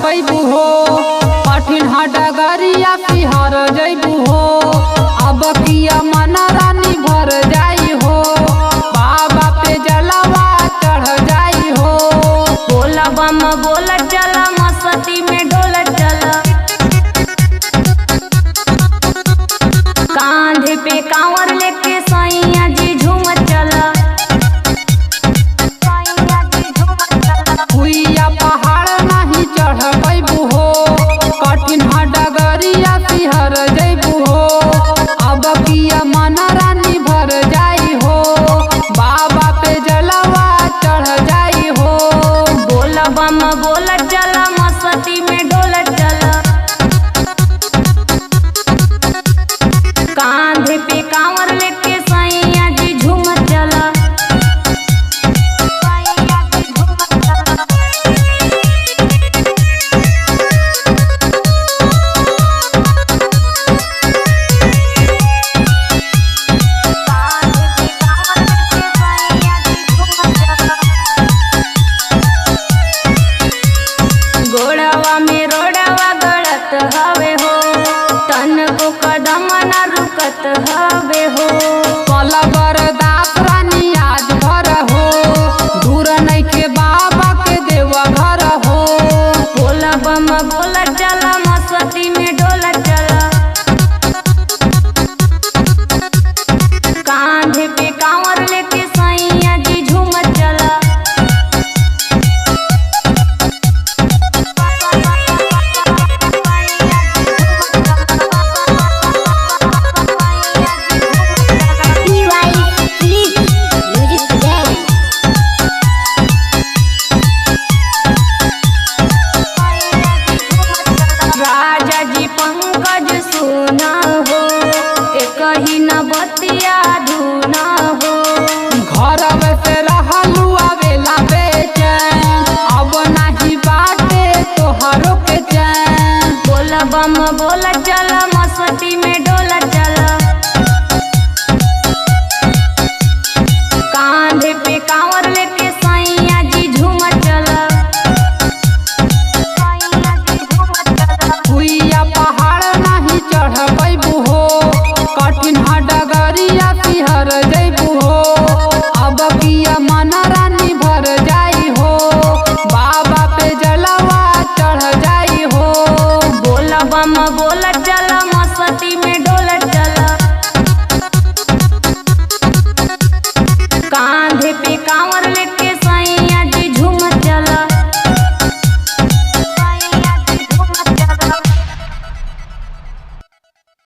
पैबू हो। कठिन डगरिया पिहर जैबू हो। अब किया मन रानी भर जाई हो। बाबा पे जलवा चढ़ जाई हो। बोला बम बोला चला मस्ती में डोला चला। कांधे पे कांवर लेके सैया जी झूम चला। हुइया पहाड़ नहीं चढ़ पैबू हो। कठिन डगरिया पिहर जैबू हो। अब किया मन रानी भर जाई हो। बाबा पे जलवा चढ़ जाई हो। बोला बम बोला चला मस्ती में डोला चला। कांधे पे कांवर लेके सैया जी झूम चला। गोड़वा में रोड़वा गड़त हवे हो। तन को कदम न रुकत हवे हो। कला बरदास रानी आज भर हो। दूर नइखे बाबा के देवा घर हो। बोला बम बोला चला मस्ती में डोला चला। कांधे पे कांवर लेके सैया जी झूम चला। राजा जी पंकज सुना हो। एक ही न बतिया धुना हो। घर से रहलू आवेला बेचैन। अब नाही बाटे तोहरो के चैन। बोला बम बोला चला मस्ती में डोला चला। कांधे पे कांवर लेके सैया जी झूम चला। हुइया पहाड़ नहीं चढ़ पैबू हो। कठिन डगरिया पिहर जैबू हो। अब किया मन रानी भर जाई हो। बाबा पे जलवा चढ़ जाई हो। बोला बम